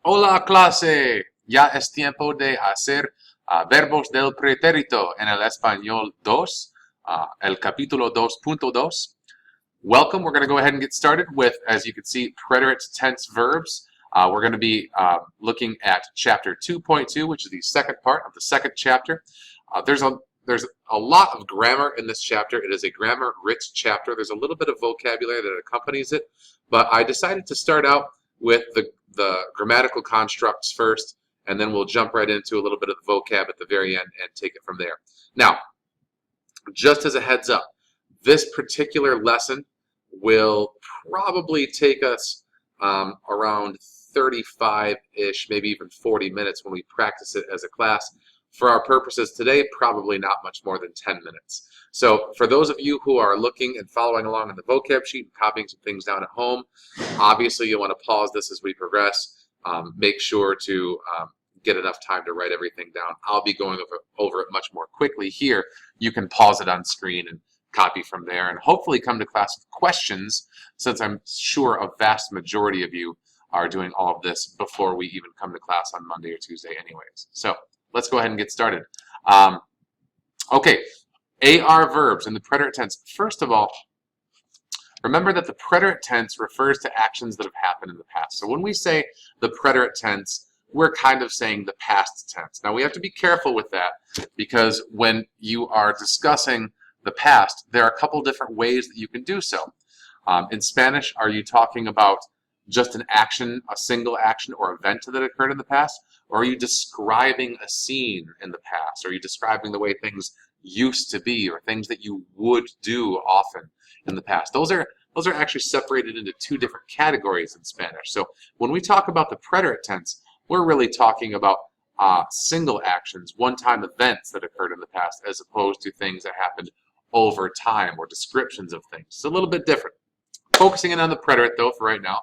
Hola clase, ya es tiempo de hacer verbos del pretérito en el español 2, el capítulo 2.2. Welcome, we're going to go ahead and get started with, as you can see, preterite tense verbs. We're going to be looking at chapter 2.2, which is the second part of the second chapter. There's a lot of grammar in this chapter. It is a grammar-rich chapter. There's a little bit of vocabulary that accompanies it, but I decided to start out with the grammatical constructs first, and then we'll jump right into a little bit of the vocab at the very end and take it from there. Now, just as a heads up, this particular lesson will probably take us around 35-ish, maybe even 40 minutes when we practice it as a class. For our purposes today, probably not much more than 10 minutes. So for those of you who are looking and following along in the vocab sheet and copying some things down at home, obviously you'll want to pause this as we progress. Make sure to get enough time to write everything down. I'll be going over it much more quickly here. You can pause it on screen and copy from there and hopefully come to class with questions, since I'm sure a vast majority of you are doing all of this before we even come to class on Monday or Tuesday anyways. So let's go ahead and get started. Okay, AR verbs in the preterite tense. First of all, remember that the preterite tense refers to actions that have happened in the past. So when we say the preterite tense, we're kind of saying the past tense. Now we have to be careful with that, because when you are discussing the past, there are a couple different ways that you can do so. In Spanish, are you talking about just an action, a single action or event that occurred in the past? Or are you describing a scene in the past? Are you describing the way things used to be, or things that you would do often in the past? Those are actually separated into two different categories in Spanish. So when we talk about the preterite tense, we're really talking about single actions, one-time events that occurred in the past, as opposed to things that happened over time, or descriptions of things. It's a little bit different. Focusing in on the preterite though for right now.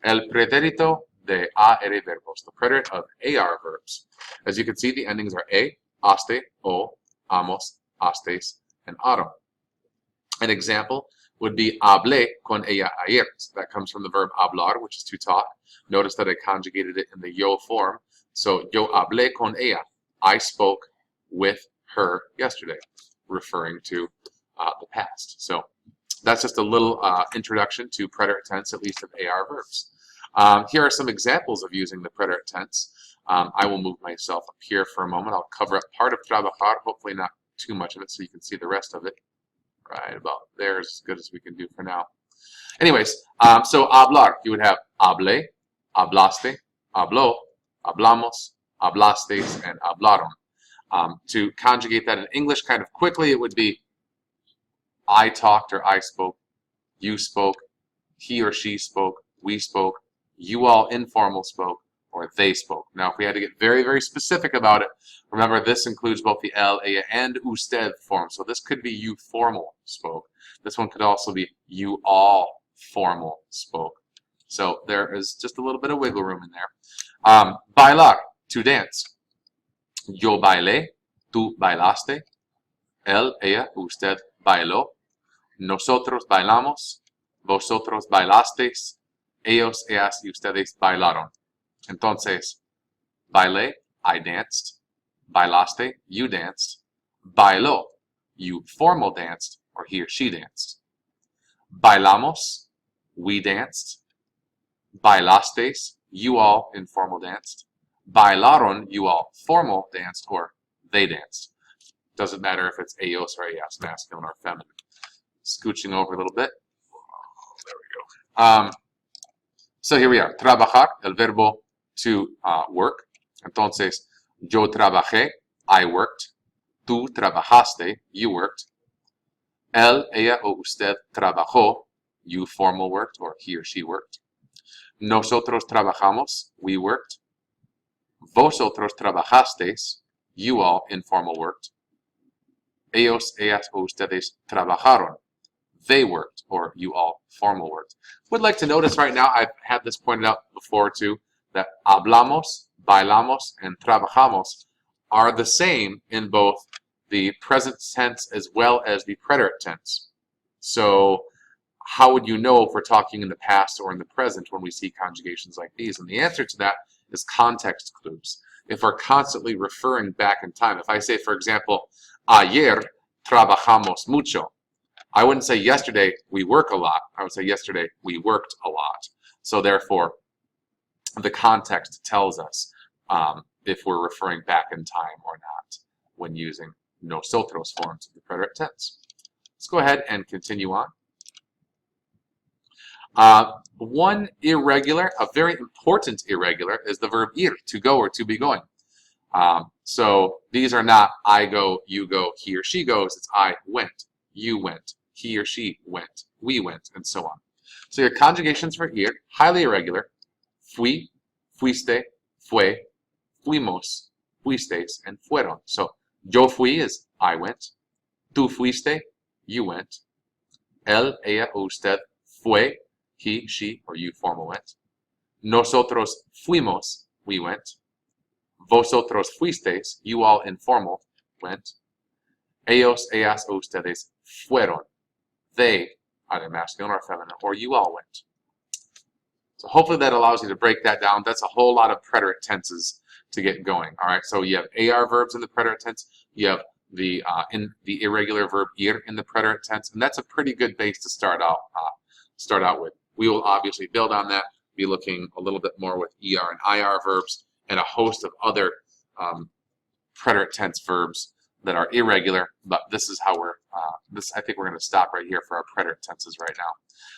El pretérito de AR verbos, the preterite of AR verbs. As you can see, the endings are a, aste, o, amos, astes, and aron. An example would be hablé con ella ayer. So that comes from the verb hablar, which is to talk. Notice that I conjugated it in the yo form. So yo hablé con ella. I spoke with her yesterday, referring to the past. So that's just a little introduction to preterite tense, at least of AR verbs. Here are some examples of using the preterite tense. I will move myself up here for a moment. I'll cover up part of trabajar, hopefully not too much of it, so you can see the rest of it. Right about there is as good as we can do for now. Anyways, so hablar, you would have hablé, hablaste, habló, hablamos, hablastes, and hablaron. To conjugate that in English kind of quickly, it would be I talked or I spoke, you spoke, he or she spoke, we spoke, you all informal spoke, or they spoke. Now, if we had to get very, very specific about it, remember this includes both the él, ella, and usted form. So this could be you formal spoke. This one could also be you all formal spoke. So there is just a little bit of wiggle room in there. Bailar, to dance. Yo bailé, tú bailaste, él, ella, usted bailó, nosotros bailamos, vosotros bailasteis, ellos, ellas y ustedes bailaron. Entonces, bailé, I danced, bailaste, you danced, bailó, you formal danced, or he or she danced. Bailamos, we danced, bailasteis, you all informal danced, bailaron, you all formal danced, or they danced. Doesn't matter if it's ellos or ellas, masculine or feminine. Scooching over a little bit. There we go. So here we are. Trabajar, el verbo to work. Entonces, yo trabajé, I worked. Tú trabajaste, you worked. Él, ella o usted trabajó, you formal worked, or he or she worked. Nosotros trabajamos, we worked. Vosotros trabajasteis, you all informal worked. Ellos, ellas o ustedes trabajaron, they worked, or you all formal worked. Would like to notice right now, I've had this pointed out before too, that hablamos, bailamos, and trabajamos are the same in both the present tense as well as the preterite tense. So how would you know if we're talking in the past or in the present when we see conjugations like these? And the answer to that is context clues. If we're constantly referring back in time, if I say, for example, ayer trabajamos mucho, I wouldn't say yesterday we work a lot. I would say yesterday we worked a lot. So therefore, the context tells us if we're referring back in time or not when using nosotros forms of the preterite tense. Let's go ahead and continue on. One irregular, a very important irregular, is the verb ir, to go or to be going. So these are not I go, you go, he or she goes. It's I went, you went, he or she went, we went, and so on. So your conjugations for ir, highly irregular: fui, fuiste, fue, fuimos, fuisteis, and fueron. So yo fui is I went, tú fuiste, you went, él, ella, usted fue, he, she, or you formal went, nosotros fuimos, we went, vosotros fuisteis, you all informal went, ellos, ellas, o ustedes fueron, they, either masculine or feminine, or you all went. So hopefully that allows you to break that down. That's a whole lot of preterite tenses to get going. All right, so you have AR verbs in the preterite tense. You have the irregular verb ir in the preterite tense, and that's a pretty good base to start out with. We will obviously build on that, be looking a little bit more with ER and IR verbs and a host of other preterite tense verbs that are irregular, but this is how I think we're going to stop right here for our preterite tenses right now.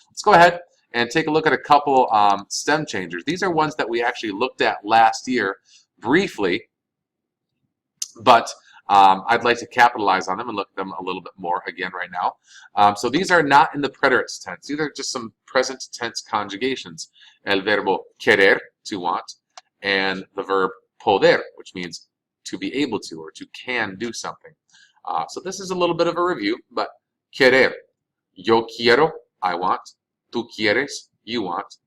Let's go ahead and take a look at a couple stem changers. These are ones that we actually looked at last year briefly, but I'd like to capitalize on them and look at them a little bit more again right now. So these are not in the preterite tense. These are just some present tense conjugations. El verbo querer, to want, and the verb poder, which means to be able to or to can do something. So this is a little bit of a review, but querer, yo quiero, I want, tú quieres, you want,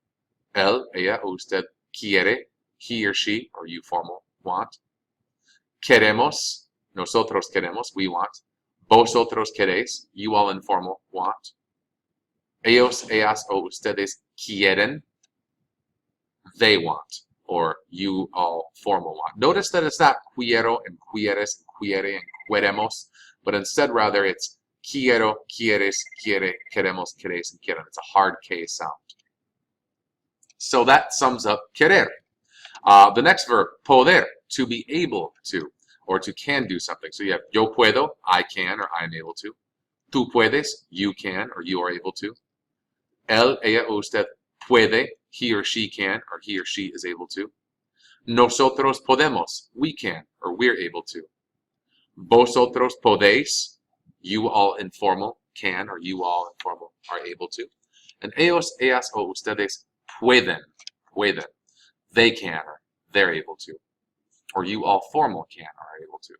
él, ella, usted quiere, he or she, or you formal, want, queremos, nosotros queremos, we want, vosotros queréis, you all informal, want, ellos, ellas, o ustedes quieren, they want, or you all formal want. Notice that it's not quiero and quieres and quiere and queremos, but instead rather it's quiero, quieres, quiere, queremos, queréis, and quieren. It's a hard K sound. So that sums up querer. The next verb, poder, to be able to, or to can do something. So you have yo puedo, I can, or I am able to. Tú puedes, you can, or you are able to. Él, ella, usted puede, he or she can, or he or she is able to. Nosotros podemos, we can, or we're able to. Vosotros podéis, you all informal can, or you all informal are able to. And ellos, ellas, o ustedes pueden, they can, or they're able to. Or you all formal can, or are able to.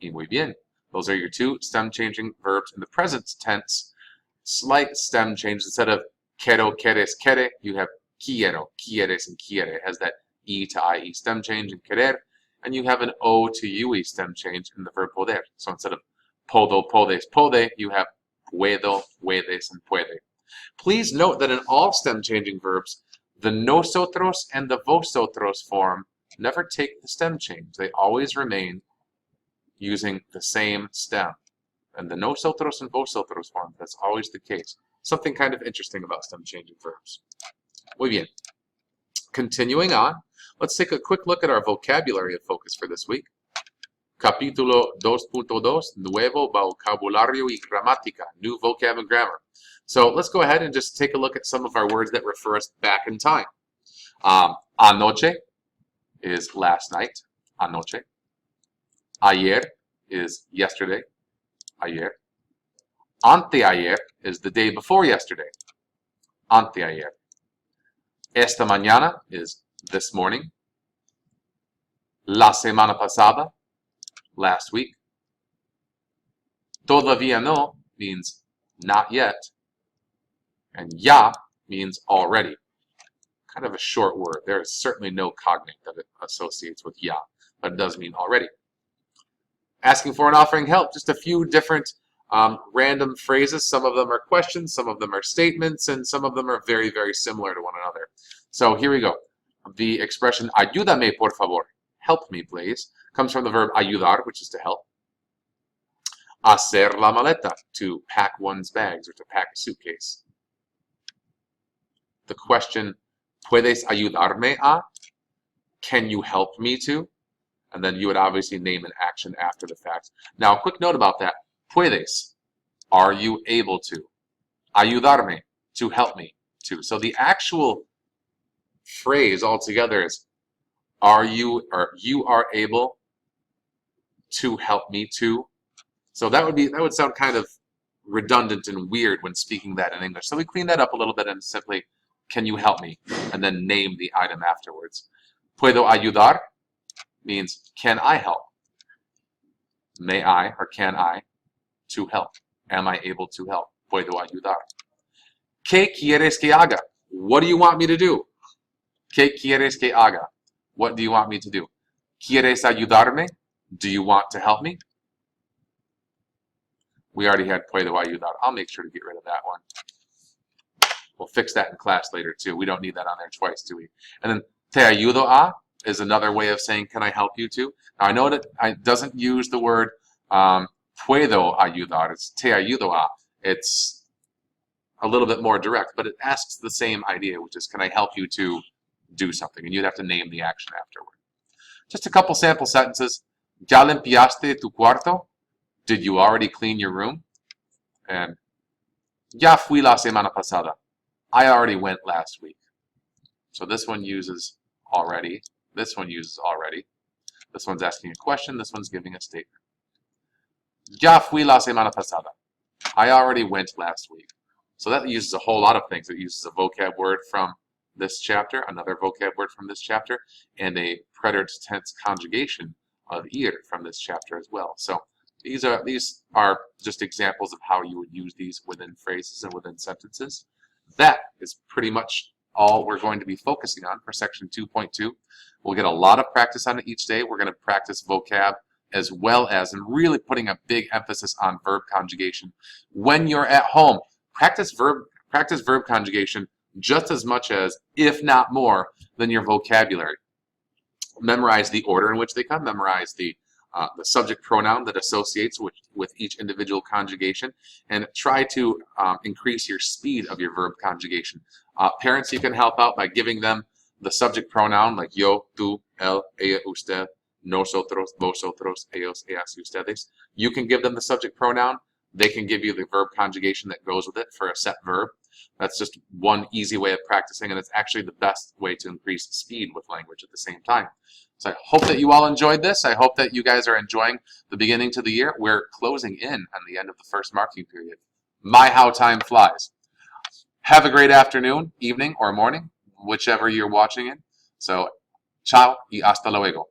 Y muy bien. Those are your two stem changing verbs in the present tense. Slight stem change. Instead of quiero, quieres, quiere, you have quiero, quieres, and quiere. It has that E to IE stem change in querer. And you have an O to UE stem change in the verb poder. So instead of podo, podes, pode, you have puedo, puedes, and puede. Please note that in all stem changing verbs, the nosotros and the vosotros form never take the stem change. They always remain using the same stem. And the nosotros and vosotros form, that's always the case. Something kind of interesting about stem changing verbs. Muy bien. Continuing on, let's take a quick look at our vocabulary of focus for this week. Capítulo 2.2, Nuevo Vocabulario y Gramática, New Vocab and Grammar. So let's go ahead and just take a look at some of our words that refer us back in time. Anoche is last night, anoche. Ayer is yesterday, ayer. Anteayer is the day before yesterday, anteayer. Esta mañana is this morning. La semana pasada, last week. Todavía no means not yet. And ya means already. Kind of a short word. There is certainly no cognate that it associates with ya, but it does mean already. Asking for and offering help. Just a few different random phrases. Some of them are questions, some of them are statements, and some of them are very, very similar to one another. So here we go. The expression ayúdame por favor, help me please, comes from the verb ayudar, which is to help. Hacer la maleta, to pack one's bags or to pack a suitcase. The question, ¿puedes ayudarme a? Can you help me to? And then you would obviously name an action after the fact. Now, a quick note about that. Puedes, are you able to? Ayudarme, to help me to. So the actual phrase altogether is, are you, or you are able to help me to? So that would sound kind of redundant and weird when speaking that in English. So we clean that up a little bit and simply, can you help me? And then name the item afterwards. Puedo ayudar means, can I help? May I, or can I, to help? Am I able to help? Puedo ayudar. ¿Qué quieres que haga? What do you want me to do? ¿Qué quieres que haga? What do you want me to do? ¿Quieres ayudarme? Do you want to help me? We already had puedo ayudar. I'll make sure to get rid of that one. We'll fix that in class later too. We don't need that on there twice, do we? And then te ayudo a is another way of saying, can I help you to? Now I know that it doesn't use the word puedo ayudar. It's te ayudo a. It's a little bit more direct, but it asks the same idea, which is, can I help you to do something? And you'd have to name the action afterward. Just a couple sample sentences. ¿Ya limpiaste tu cuarto? Did you already clean your room? And ya fui la semana pasada. I already went last week. So this one uses already. This one uses already. This one's asking a question. This one's giving a statement. Ya fui la semana pasada. I already went last week. So that uses a whole lot of things. It uses a vocab word from this chapter, another vocab word from this chapter, and a preterite tense conjugation of ir from this chapter as well. So these are just examples of how you would use these within phrases and within sentences. That is pretty much all we're going to be focusing on for section 2.2. We'll get a lot of practice on it each day. We're going to practice vocab as well as, and really putting a big emphasis on verb conjugation. When you're at home, practice verb conjugation just as much as, if not more, than your vocabulary. Memorize the order in which they come. Memorize the subject pronoun that associates with each individual conjugation, and try to increase your speed of your verb conjugation. Parents, you can help out by giving them the subject pronoun like yo, tú, él, ella, usted, nosotros, vosotros, ellos, ellas, ustedes. You can give them the subject pronoun. They can give you the verb conjugation that goes with it for a set verb. That's just one easy way of practicing, and it's actually the best way to increase speed with language at the same time. So I hope that you all enjoyed this. I hope that you guys are enjoying the beginning to the year. We're closing in on the end of the first marking period. My, how time flies. Have a great afternoon, evening, or morning, whichever you're watching it. So, ciao y hasta luego.